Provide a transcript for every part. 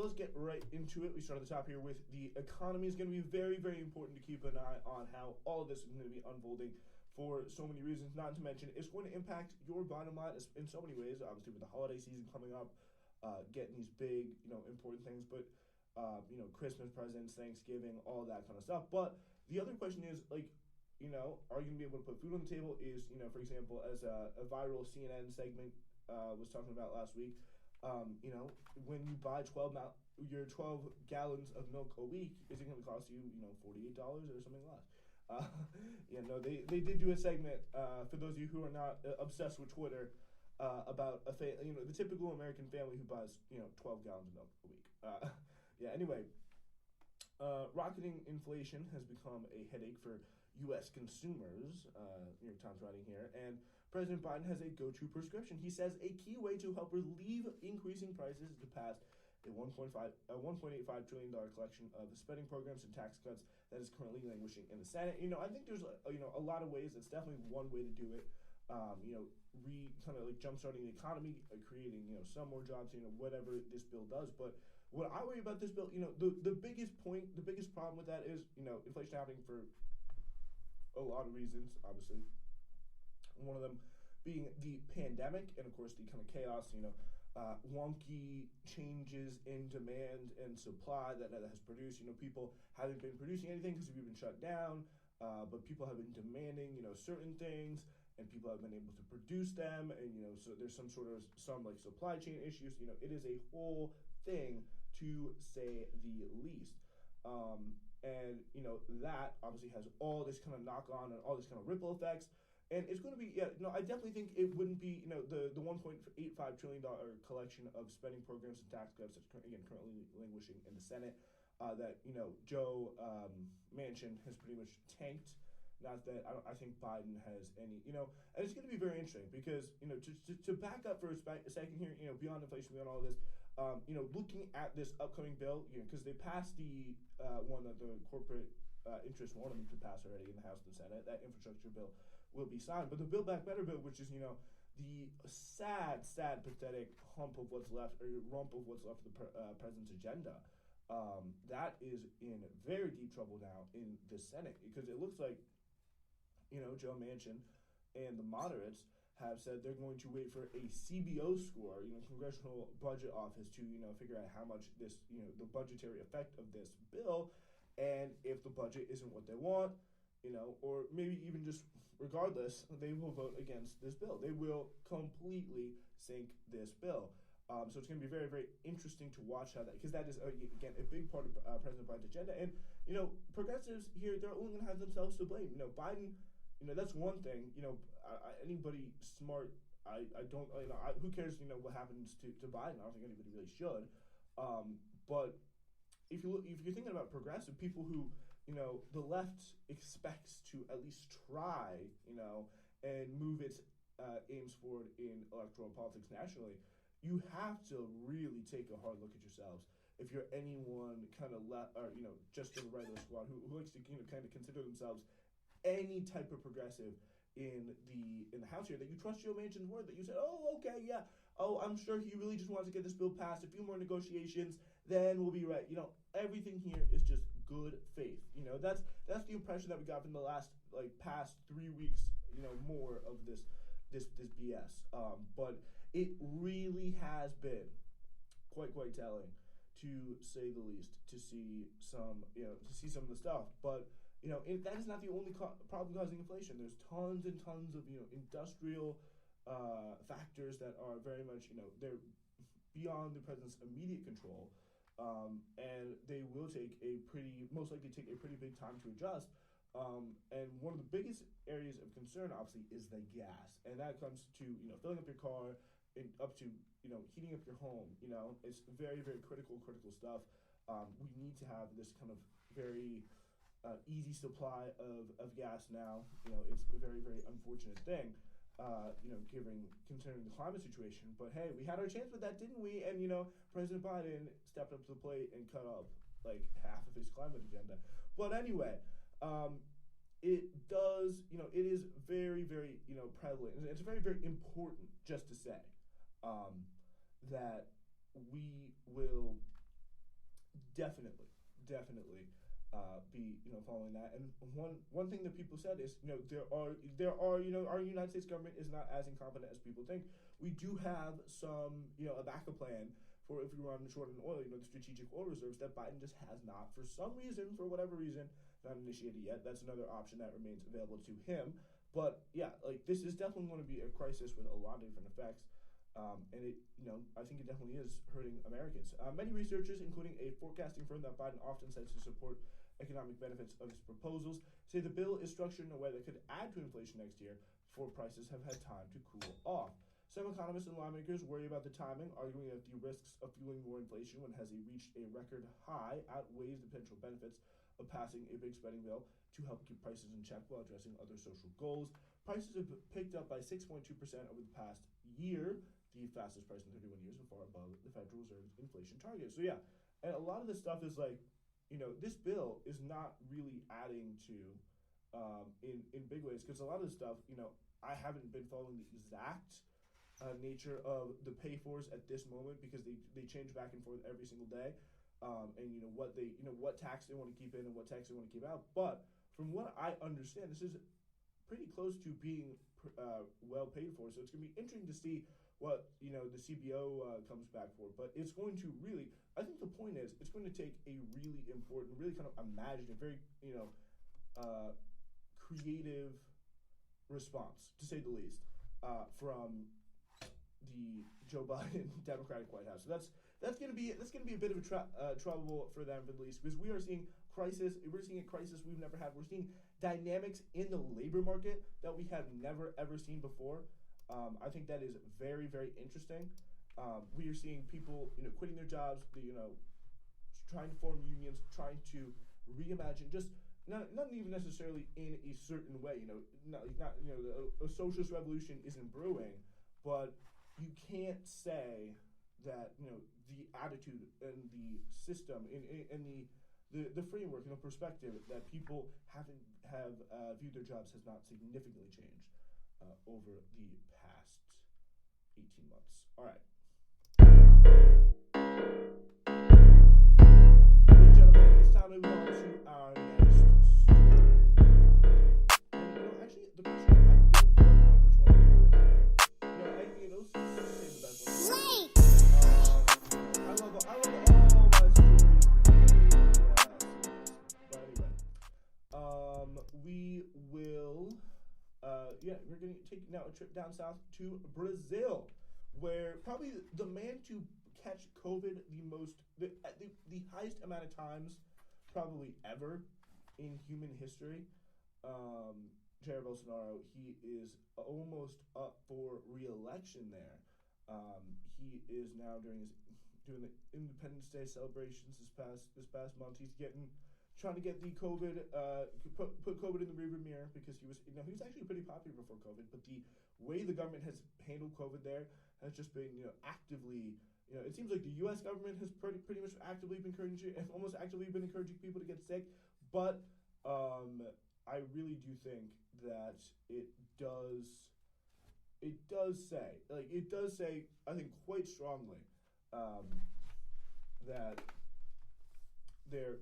So let's get right into it. We start at the top here with the economy. Is going to be very, very important to keep an eye on how all of this is going to be unfolding for so many reasons. Not to mention, it's going to impact your bottom line in so many ways. Obviously, with the holiday season coming up, getting these big, important things, but Christmas presents, Thanksgiving, all that kind of stuff. But the other question is, are you going to be able to put food on the table? Is, for example, as a viral CNN segment was talking about last week, when you buy 12 gallons of milk a week, is it going to cost you, $48 or something less? They did do a segment, for those of you who are not obsessed with Twitter, about the typical American family who buys, 12 gallons of milk a week. Anyway, rocketing inflation has become a headache for U.S. consumers, New York Times writing here, and President Biden has a go-to prescription. He says a key way to help relieve increasing prices is to pass a $1.85 trillion collection of spending programs and tax cuts that is currently languishing in the Senate. I think there's a lot of ways. That's definitely one way to do it. Jumpstarting the economy, creating some more jobs, whatever this bill does. But what I worry about this bill, the biggest problem with that is inflation happening for a lot of reasons, obviously. One of them being the pandemic and, of course, the kind of chaos, wonky changes in demand and supply that has produced. People haven't been producing anything because we've been shut down, but people have been demanding, certain things, and people have been able to produce them. And, so there's some supply chain issues. It is a whole thing, to say the least. That obviously has all this kind of knock-on and all this kind of ripple effects. And it's going to be, I definitely think it wouldn't be, the $1.85 trillion collection of spending programs and tax cuts that's, currently languishing in the Senate, that, Joe Manchin has pretty much tanked. Not that I think Biden has any, and it's going to be very interesting because, to back up for a second here, beyond inflation, beyond all this, looking at this upcoming bill, because they passed the one that the corporate interest wanted them to pass already in the House and the Senate, that infrastructure bill will be signed. But the Build Back Better bill, which is, the sad, pathetic rump of what's left of the president's agenda, that is in very deep trouble now in the Senate because it looks like, Joe Manchin and the moderates have said they're going to wait for a CBO score, Congressional Budget Office, to, figure out how much this, the budgetary effect of this bill, and if the budget isn't what they want, or maybe even just regardless, they will vote against this bill. They will completely sink this bill. So it's going to be very, very interesting to watch how that, because that is, again, a big part of President Biden's agenda. And, progressives here, they're only going to have themselves to blame. Biden, that's one thing. Anybody smart, who cares, what happens to Biden? I don't think anybody really should. But if you're thinking about progressive people who, the left expects to at least try, and move its aims forward in electoral politics nationally, you have to really take a hard look at yourselves. If you're anyone kind of left, or just to the right of the squad, who likes to kind of consider themselves any type of progressive in the House here, that you trust Joe Manchin's word, that you said, oh, okay, yeah, I'm sure he really just wants to get this bill passed, a few more negotiations, then we'll be right. Everything here is just good faith. That's the impression that we got from the last past 3 weeks, more of this BS. But it really has been quite telling, to say the least, to see some of the stuff. But that is not the only problem causing inflation. There's tons and tons of industrial factors that are very much they're beyond the president's immediate control, and they will most likely take a pretty big time to adjust. And one of the biggest areas of concern, obviously, is the gas, and that comes to filling up your car, and up to heating up your home. It's very, very critical stuff. We need to have this kind of very easy supply of gas now. It's a very, very unfortunate thing, considering the climate situation. But hey, we had our chance with that, didn't we? And President Biden stepped up to the plate and cut up half of his climate agenda. But anyway, it does, it is very, very, prevalent. And it's very, very important just to say that we will definitely be following that. And one thing that people said is there are our United States government is not as incompetent as people think. We do have some a backup plan for if we run short on oil. The strategic oil reserves that Biden just has not, for some reason, for whatever reason, not initiated yet. That's another option that remains available to him. But yeah, like this is definitely going to be a crisis with a lot of different effects. And it, I think it definitely is hurting Americans. Many researchers, including a forecasting firm that Biden often cites to support economic benefits of his proposals, say the bill is structured in a way that could add to inflation next year before prices have had time to cool off. Some economists and lawmakers worry about the timing, arguing that the risks of fueling more inflation when it has reached a record high outweighs the potential benefits of passing a big spending bill to help keep prices in check while addressing other social goals. Prices have picked up by 6.2% over the past year, the fastest price in 31 years, and far above the Federal Reserve's inflation target. So yeah, and a lot of this stuff is like, this bill is not really adding to in big ways, because a lot of the stuff, I haven't been following the exact nature of the pay fors at this moment, because they change back and forth every single day, and what tax they want to keep in and what tax they want to keep out. But from what I understand, this is pretty close to being well paid for. So it's going to be interesting to see what the CBO comes back for. But it's going to really, I think the point is, it's going to take a really important, really kind of imaginative, very creative response, to say the least, from the Joe Biden Democratic White House. So that's going to be a bit of a trouble for them, at least, because we are seeing crisis. We're seeing a crisis we've never had. We're seeing dynamics in the labor market that we have never ever seen before. I think that is very, very interesting. We are seeing people, quitting their jobs, trying to form unions, trying to reimagine, just not even necessarily in a certain way. A socialist revolution isn't brewing, but you can't say that the attitude and the system and the framework and the perspective that people have viewed their jobs has not significantly changed over the past 18 months. All right. Ladies and gentlemen, it's time to move on to our next story. And, actually, the question, I don't really know which one we're doing here. Those say the best one. I love all my stories. But anyway, we will. We're going to take now a trip down south to Brazil, where probably the man to catch COVID the highest amount of times probably ever in human history. Jair Bolsonaro, he is almost up for re-election there. He is now doing the Independence Day celebrations this past month. He's trying to get the COVID, put COVID in the rearview mirror, because he was actually pretty popular before COVID, but the way the government has handled COVID there has just been, actively, it seems like the U.S. government has pretty much almost actively been encouraging people to get sick, but I really do think that it does say, I think quite strongly, that there,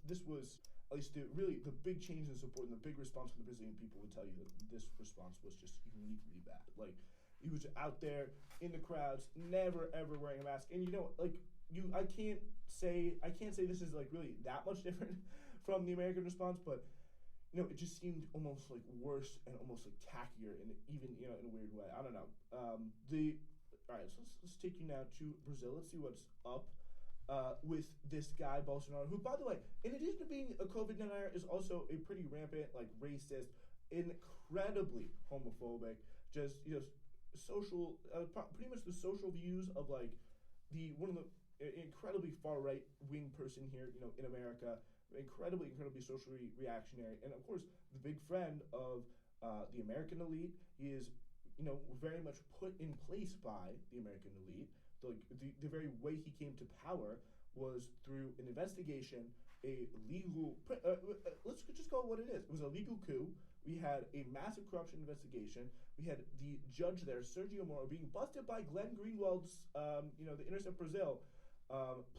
this was, at least the big change in support and the big response from the Brazilian people would tell you that this response was just uniquely bad. Like, he was out there in the crowds, never ever wearing a mask, and I can't say this is really that much different from the American response, but it just seemed almost worse and almost tackier, and even in a weird way. I don't know. All right, so let's take you now to Brazil. Let's see what's up with this guy Bolsonaro, who, by the way, in addition to being a COVID denier, is also a pretty rampant, racist, incredibly homophobic, just social, pretty much the social views of one of the incredibly far right wing person here, in America, incredibly socially reactionary, and of course the big friend of the American elite. He is very much put in place by the American elite. The very way he came to power was through an investigation, a legal, let's just call it what it is. It was a legal coup. We had a massive corruption investigation. We had the judge there, Sergio Moro, being busted by Glenn Greenwald's, the Intercept Brazil,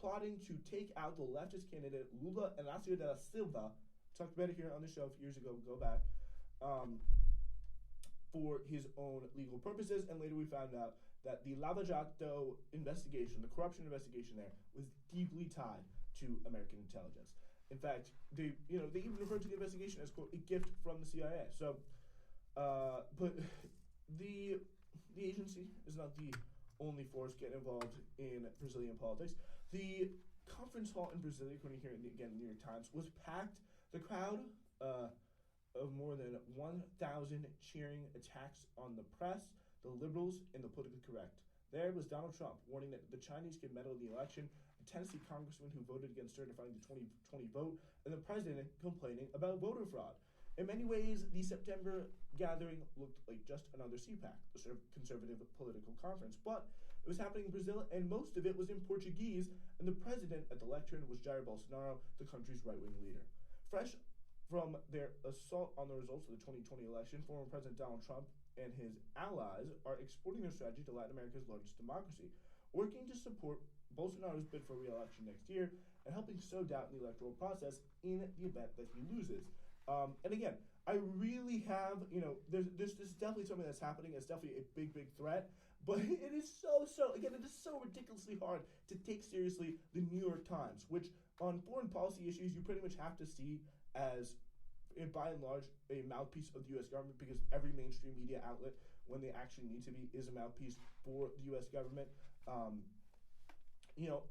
plotting to take out the leftist candidate Lula Inácio da Silva. Talked about it here on the show a few years ago. Go back. For his own legal purposes, and later we found out that the Lava Jato investigation, the corruption investigation there, was deeply tied to American intelligence. In fact, they even referred to the investigation as, quote, a gift from the CIA. So, but the agency is not the only force getting involved in Brazilian politics. The conference hall in Brasilia, according here again, New York Times, was packed. The crowd of more than 1,000 cheering attacks on the press, the liberals, and the politically correct. There was Donald Trump warning that the Chinese could meddle in the election, a Tennessee congressman who voted against certifying the 2020 vote, and the president complaining about voter fraud. In many ways, the September gathering looked like just another CPAC, a sort of conservative political conference, but it was happening in Brazil, and most of it was in Portuguese, and the president at the lectern was Jair Bolsonaro, the country's right-wing leader. Fresh from their assault on the results of the 2020 election, former President Donald Trump and his allies are exporting their strategy to Latin America's largest democracy, working to support Bolsonaro's bid for re-election next year and helping sow doubt in the electoral process in the event that he loses. And again, I really have, this is definitely something that's happening. It's definitely a big, big threat. But it is it is so ridiculously hard to take seriously the New York Times, which on foreign policy issues you pretty much have to see as, by and large, a mouthpiece of the U.S. government, because every mainstream media outlet, when they actually need to be, is a mouthpiece for the U.S. government.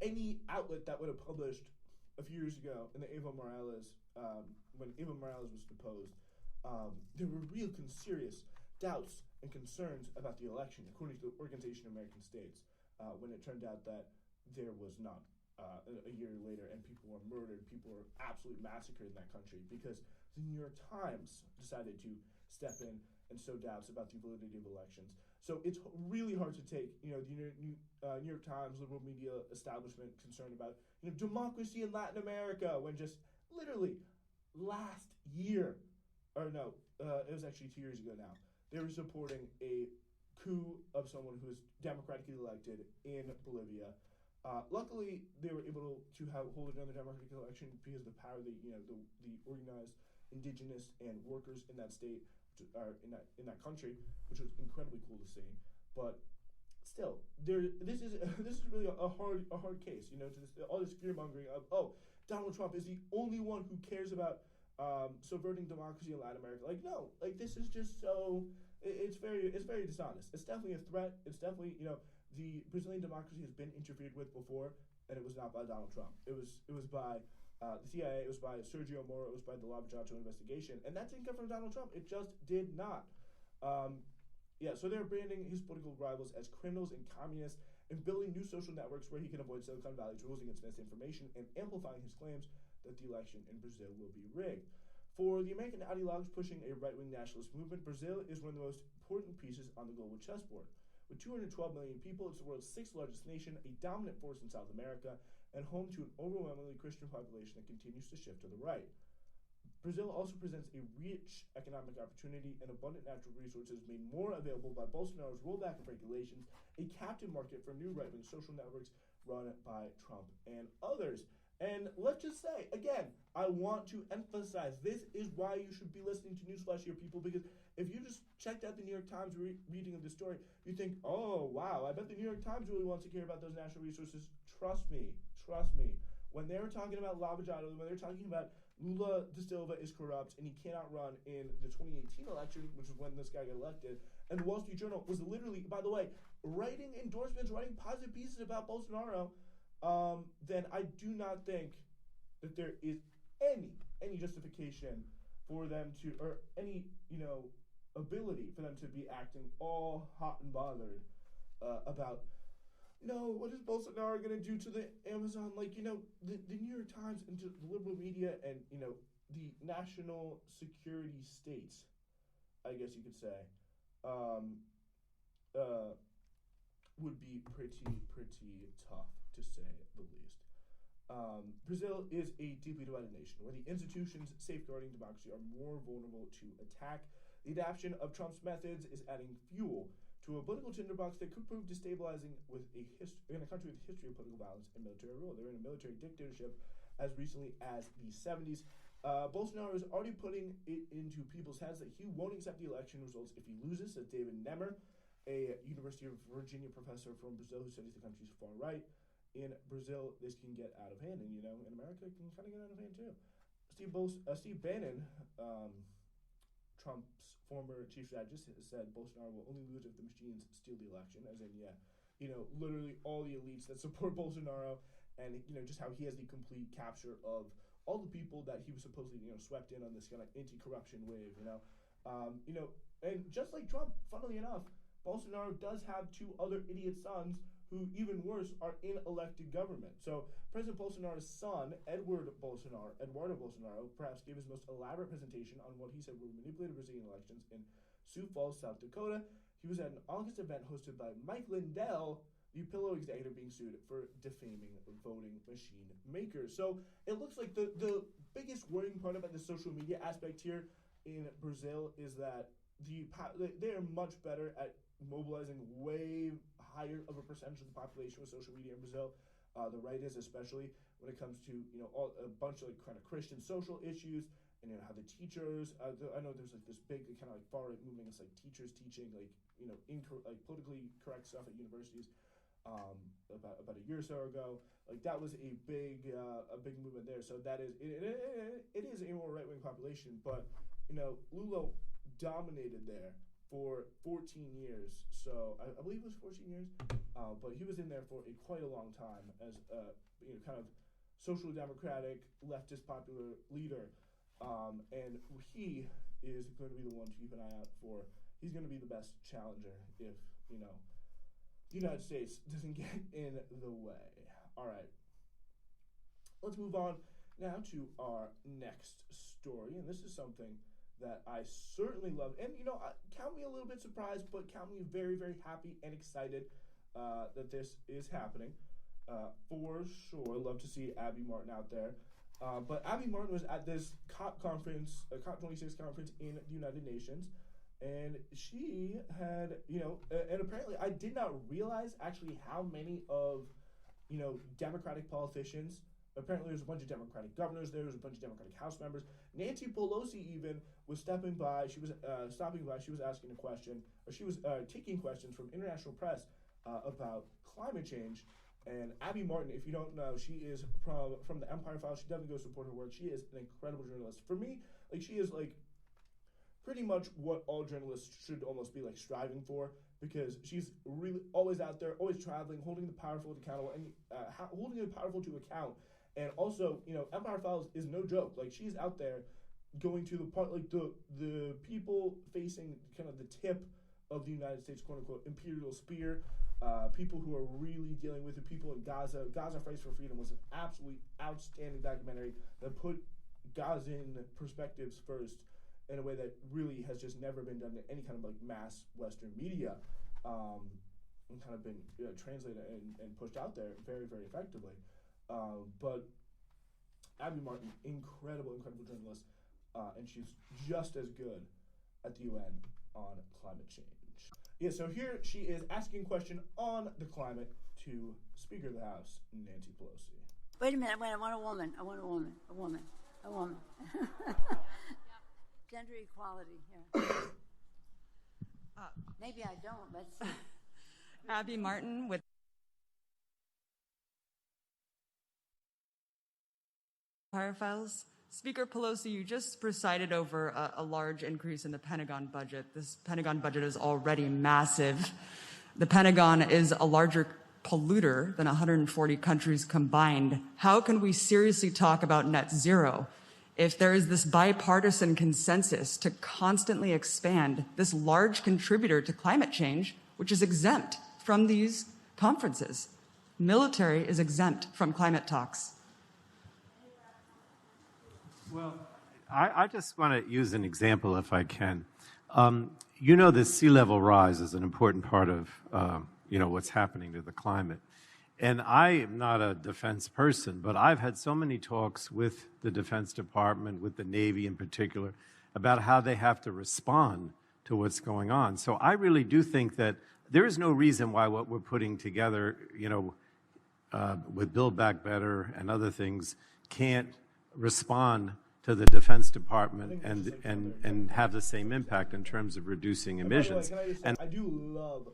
Any outlet that would have published a few years ago in the Evo Morales, when Evo Morales was deposed, there were real serious doubts and concerns about the election, according to the Organization of American States, when it turned out that there was not. A year later, and people were murdered, people were absolutely massacred in that country because the New York Times decided to step in and sow doubts about the validity of elections. So it's really hard to take, the New York Times, liberal media establishment concerned about, democracy in Latin America, when just literally last year, it was actually 2 years ago now, they were supporting a coup of someone who was democratically elected in Bolivia. Luckily, they were able to hold another democratic election because of the power the organized indigenous and workers in that state, in that country, which was incredibly cool to see. But still, this is really a hard case. All this fear mongering of Donald Trump is the only one who cares about subverting democracy in Latin America. No, this is just so. It's very dishonest. It's definitely a threat. It's definitely the Brazilian democracy has been interfered with before, and it was not by Donald Trump. It was by the CIA, it was by Sergio Moro, it was by the Lava Jato investigation, and that didn't come from Donald Trump. It just did not. So they're branding his political rivals as criminals and communists and building new social networks where he can avoid Silicon Valley's rules against misinformation and amplifying his claims that the election in Brazil will be rigged. For the American ideologues pushing a right-wing nationalist movement, Brazil is one of the most important pieces on the global chessboard. With 212 million people, it's the world's sixth largest nation, a dominant force in South America, and home to an overwhelmingly Christian population that continues to shift to the right. Brazil also presents a rich economic opportunity and abundant natural resources made more available by Bolsonaro's rollback of regulations, a captive market for new right-wing social networks run by Trump and others. And let's just say, again, I want to emphasize, this is why you should be listening to Newsflash here, people, because if you just checked out the New York Times reading of the story, you think, oh, wow, I bet the New York Times really wants to care about those natural resources. Trust me. When they were talking about Lava Jato, when they were talking about Lula da Silva is corrupt and he cannot run in the 2018 election, which is when this guy got elected, and the Wall Street Journal was literally, by the way, writing endorsements, writing positive pieces about Bolsonaro, then I do not think that there is any justification for them to, or any, ability for them to be acting all hot and bothered about, what is Bolsonaro going to do to the Amazon? The New York Times and the liberal media and, the national security states, I guess you could say, would be pretty tough, to say the least. Brazil is a deeply divided nation where the institutions safeguarding democracy are more vulnerable to attack. The adoption of Trump's methods is adding fuel to to a political tinderbox that could prove destabilizing in a country with a history of political violence and military rule. They're in a military dictatorship as recently as the 70s. Bolsonaro is already putting it into people's heads that he won't accept the election results if he loses, says David Nemmer, a University of Virginia professor from Brazil who studies the country's far right. In Brazil, this can get out of hand, and in America, it can kind of get out of hand too. Steve Bannon, Trump's former chief strategist, said Bolsonaro will only lose if the machines steal the election, as in, literally all the elites that support Bolsonaro, and, just how he has the complete capture of all the people that he was supposedly, swept in on this kind of anti-corruption wave, and just like Trump, funnily enough, Bolsonaro does have two other idiot sons who, even worse, are in elected government. So President Bolsonaro's son, Eduardo Bolsonaro, perhaps gave his most elaborate presentation on what he said were manipulated Brazilian elections in Sioux Falls, South Dakota. He was at an August event hosted by Mike Lindell, the Pillow executive being sued for defaming voting machine makers. So it looks like the biggest worrying part about the social media aspect here in Brazil is that they are much better at mobilizing way higher of a percentage of the population with social media in Brazil. The right is, especially when it comes to a bunch of kind of Christian social issues, and how the teachers. I know there's this big kind of far right movement. It's like teachers teaching politically correct stuff at universities. About a year or so ago, that was a big movement there. So that is it is a more right wing population, but Lula dominated there for 14 years. So I believe it was 14 years, but he was in there for quite a long time as kind of social democratic leftist popular leader, and he is going to be the one to keep an eye out for. He's going to be the best challenger if the United States doesn't get in the way. All right, let's move on now to our next story, and this is something that I certainly love. And, count me a little bit surprised, but count me very, very happy and excited that this is happening. For sure, love to see Abby Martin out there. But Abby Martin was at this COP conference, COP26 conference in the United Nations, and she had, and apparently I did not realize actually how many of, Democratic politicians. Apparently, there's a bunch of Democratic governors there. There's a bunch of Democratic House members. Nancy Pelosi even was stopping by. She was asking a question, or she was taking questions from international press about climate change. And Abby Martin, if you don't know, she is from the Empire Files. She definitely go support her work. She is an incredible journalist. For me, she is pretty much what all journalists should almost be striving for, because she's really always out there, always traveling, holding the powerful accountable, and holding the powerful to account. And also, Empire Files is no joke. She's out there going to the part, the people facing kind of the tip of the United States, quote unquote, imperial spear. People who are really dealing with the people in Gaza. Gaza Fights for Freedom was an absolutely outstanding documentary that put Gazan perspectives first in a way that really has just never been done in any kind of mass Western media, and kind of been translated and pushed out there very, very effectively. But Abby Martin, incredible journalist, and she's just as good at the UN on climate change. Yeah, so here she is asking a question on the climate to Speaker of the House, Nancy Pelosi. Wait a minute, I want a woman. Gender equality here. Maybe I don't, let's see. Abby Martin with Empire Files. Speaker Pelosi, you just presided over a large increase in the Pentagon budget. This Pentagon budget is already massive. The Pentagon is a larger polluter than 140 countries combined. How can we seriously talk about net zero if there is this bipartisan consensus to constantly expand this large contributor to climate change, which is exempt from these conferences? Military is exempt from climate talks. Well, I just want to use an example if I can. The sea level rise is an important part of, what's happening to the climate. And I am not a defense person, but I've had so many talks with the Defense Department, with the Navy in particular, about how they have to respond to what's going on. So I really do think that there is no reason why what we're putting together, with Build Back Better and other things, can't respond to the Defense Department and have the same impact in terms of reducing emissions. By the way, can I just say, I do love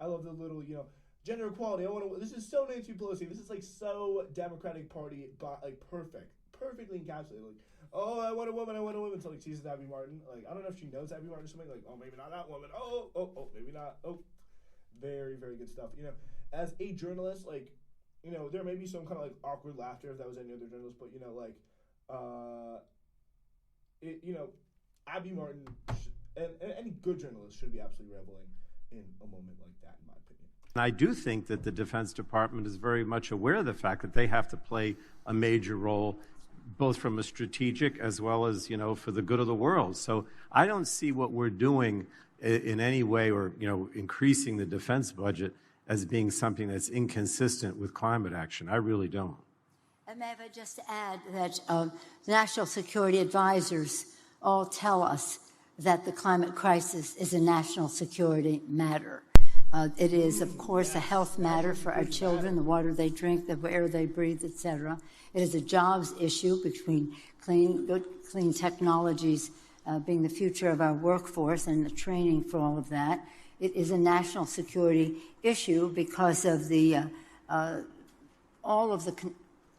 I love the little, gender equality. This is so Nancy Pelosi. This is like so Democratic Party, like perfectly encapsulated. Like, oh, I want a woman. Until like sees Abby Martin. Like, I don't know if she knows Abby Martin or something. Like, oh, maybe not that woman. Oh, maybe not. Oh, very, very good stuff. As a journalist, like, there may be some kind of like awkward laughter if that was any other journalist, but Abby Martin and any good journalist should be absolutely reveling in a moment like that, in my opinion. And I do think that the Defense Department is very much aware of the fact that they have to play a major role, both from a strategic as well as, for the good of the world. So I don't see what we're doing in any way, or, increasing the defense budget as being something that's inconsistent with climate action. I really don't. And may I just add that the national security advisors all tell us that the climate crisis is a national security matter. It is, of course, a health matter for our children, the water they drink, the air they breathe, etc. It is a jobs issue between clean technologies being the future of our workforce and the training for all of that. It is a national security issue because of the all of the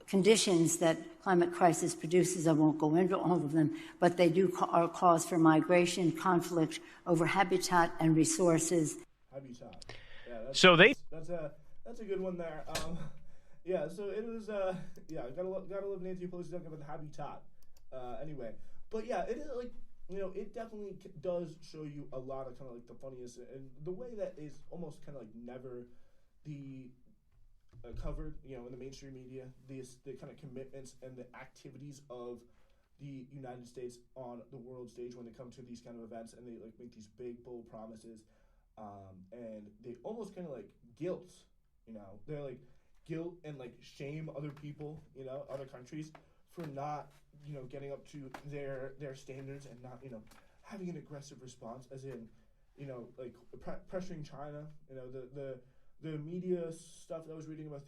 conditions that climate crisis produces. I won't go into all of them, but they are cause for migration, conflict over habitat and resources. Habitat. Yeah, that's a good one there. So it was. Gotta love Nancy Pelosi talking about the habitat. Anyway, but yeah, it is like. It definitely does show you a lot of kind of like the funniest, and the way that is almost kind of like never covered, in the mainstream media, the kind of commitments and the activities of the United States on the world stage when they come to these kind of events, and they like make these big bold promises, and they almost kind of like guilt, they're like guilt and like shame other people, other countries for not getting up to their standards and not, having an aggressive response, as in, like pressuring China. The media stuff that I was reading about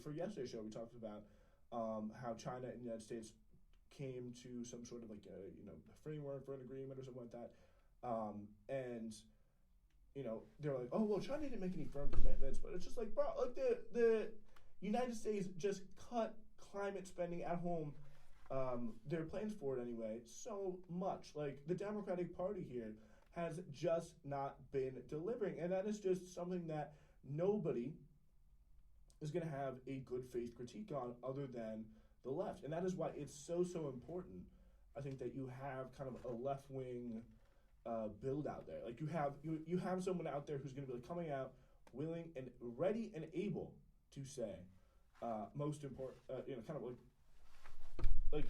for yesterday's show, we talked about how China and the United States came to some sort of like a framework for an agreement or something like that, and they're like, oh well, China didn't make any firm commitments, but it's just like, bro, like the United States just cut climate spending at home. Their plans for it anyway, so much. Like, the Democratic Party here has just not been delivering, and that is just something that nobody is going to have a good faith critique on other than the left. And that is why it's so important, I think, that you have kind of a left-wing build out there. Like, you have someone out there who's going to be like coming out willing and ready and able to say, most important, kind of like,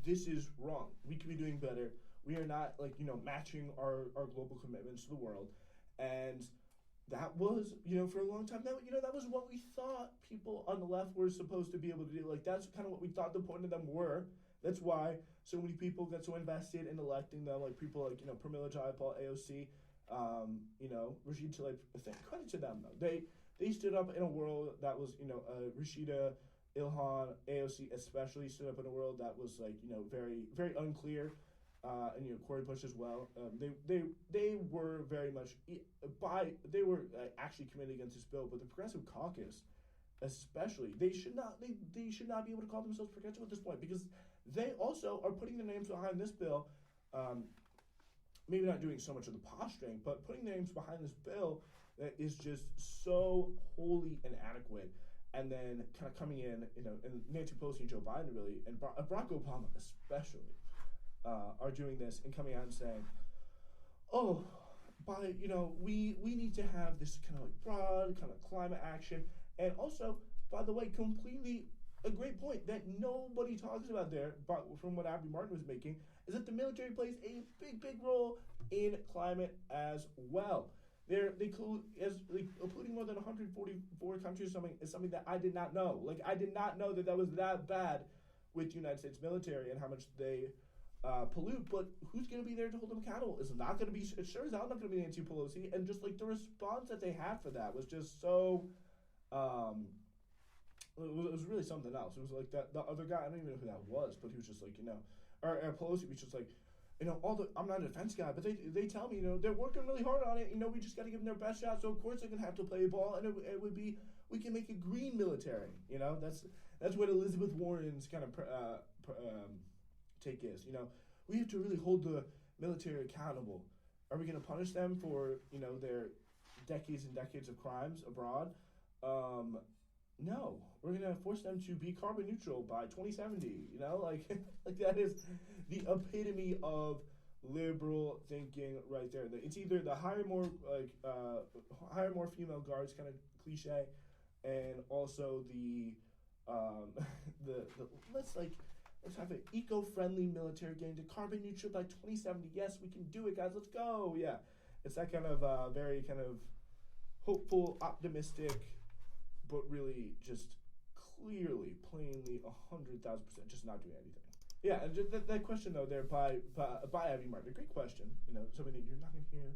this is wrong. We could be doing better. We are not, like, matching our global commitments to the world. And that was, for a long time, that was what we thought people on the left were supposed to be able to do. Like, that's kind of what we thought the point of them were. That's why so many people got so invested in electing them, like people like, Pramila Jayapal, AOC, Rashida Tlaib. Credit to them, though. They stood up in a world that was, Rashida, Ilhan, AOC especially stood up in a world that was like, very, very unclear, and Cori Bush as well. They were very much they were actually committed against this bill, but the Progressive Caucus, especially, they should not be able to call themselves progressive at this point, because they also are putting their names behind this bill. Maybe not doing so much of the posturing, but putting their names behind this bill that is just so wholly inadequate. And then kind of coming in, and Nancy Pelosi and Joe Biden really, and Barack Obama especially, are doing this and coming out and saying, oh, we need to have this kind of like broad kind of climate action. And also, by the way, completely a great point that nobody talks about there, but from what Abby Martin was making, is that the military plays a big role in climate as well. They polluting more than 144 countries or something is something that I did not know. Like, I did not know that was that bad with the United States military and how much they pollute, but who's going to be there to hold them accountable? It's not going to be, it sure as hell not going to be Nancy Pelosi. And just like the response that they had for that was just so, it was really something else. It was like that, the other guy, I don't even know who that was, but he was just like, or Pelosi was just like, I'm not a defense guy, but they tell me, they're working really hard on it. We just got to give them their best shot. So of course they're going to have to play ball, and it would be, we can make a green military. That's what Elizabeth Warren's kind of take is. We have to really hold the military accountable. Are we going to punish them for their decades and decades of crimes abroad? No, we're going to force them to be carbon neutral by 2070. Like that is the epitome of liberal thinking right there. It's either the hire more female guards kind of cliche, and also the let's have an eco-friendly military getting to carbon neutral by 2070. Yes, we can do it, guys. Let's go. Yeah, it's that kind of very kind of hopeful, optimistic, but really just clearly, plainly, 100,000% just not doing anything. Yeah, and just that question though there by Abby Martin, a great question. Something that you're not going to hear.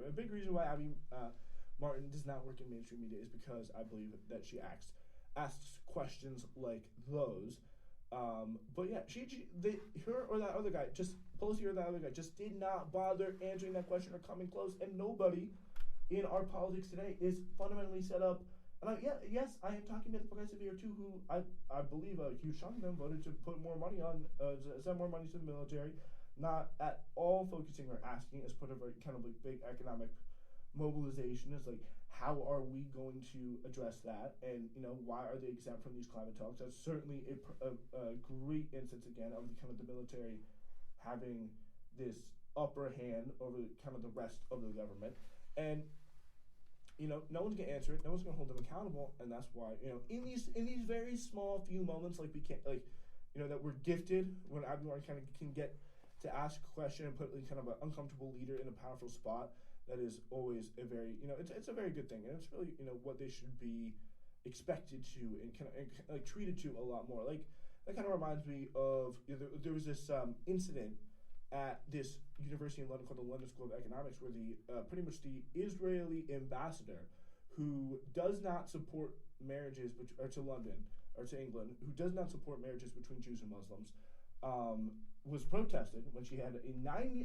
A big reason why Abby Martin does not work in mainstream media is because I believe that she asks questions like those. But yeah, her or that other guy, Pelosi or that other guy, just did not bother answering that question or coming close. And nobody in our politics today is fundamentally set up. And yes, I am talking about the progressive here too, who I believe a huge chunk of them voted to put more money on, send more money to the military, not at all focusing or asking as part of a kind of like big economic mobilization. It's like, how are we going to address that? And why are they exempt from these climate talks? That's certainly a great instance again of the kind of the military having this upper hand over kind of the rest of the government. And no one's gonna answer it. No one's gonna hold them accountable, and that's why in these very small few moments, like we can't that we're gifted when everyone kind of can get to ask a question and put kind of an uncomfortable leader in a powerful spot. That is always a very it's a very good thing, and it's really what they should be expected to and kind of treated to a lot more. Like that kind of reminds me of there was this incident at this university in London called the London School of Economics, where the pretty much the Israeli ambassador, who does not support marriages to London or to England, who does not support marriages between Jews and Muslims, was protested when she had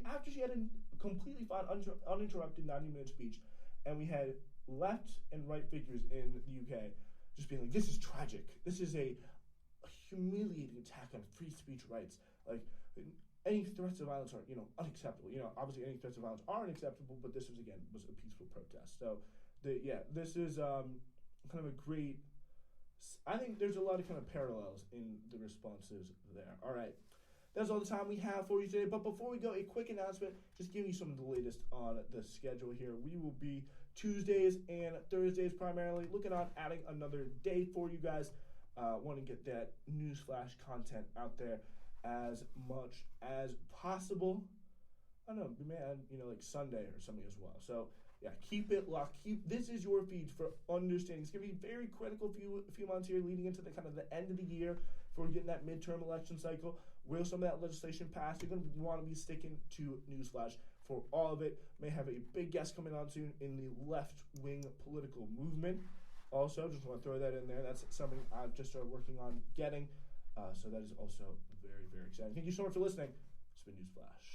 after she had a completely fine, uninterrupted 90-minute speech, and we had left and right figures in the UK just being like, this is tragic. This is a humiliating attack on free speech rights. Like, any threats of violence are, unacceptable. Obviously any threats of violence are unacceptable, but this was a peaceful protest. So, this is kind of a great. I think there's a lot of kind of parallels in the responses there. All right, that's all the time we have for you today. But before we go, a quick announcement, just giving you some of the latest on the schedule here. We will be Tuesdays and Thursdays primarily, looking on adding another day for you guys. Want to get that newsflash content out there as much as possible. I don't know, we may add, like Sunday or something as well. So yeah, keep it locked. This is your feed for understanding. It's gonna be very critical few months here leading into the kind of the end of the year for getting that midterm election cycle. Will some of that legislation pass? You're gonna want to be sticking to Newsflash for all of it. May have a big guest coming on soon in the left-wing political movement. Also, just want to throw that in there. That's something I've just started working on getting. So that is also very, very exciting. Thank you so much for listening. It's been Newsflash.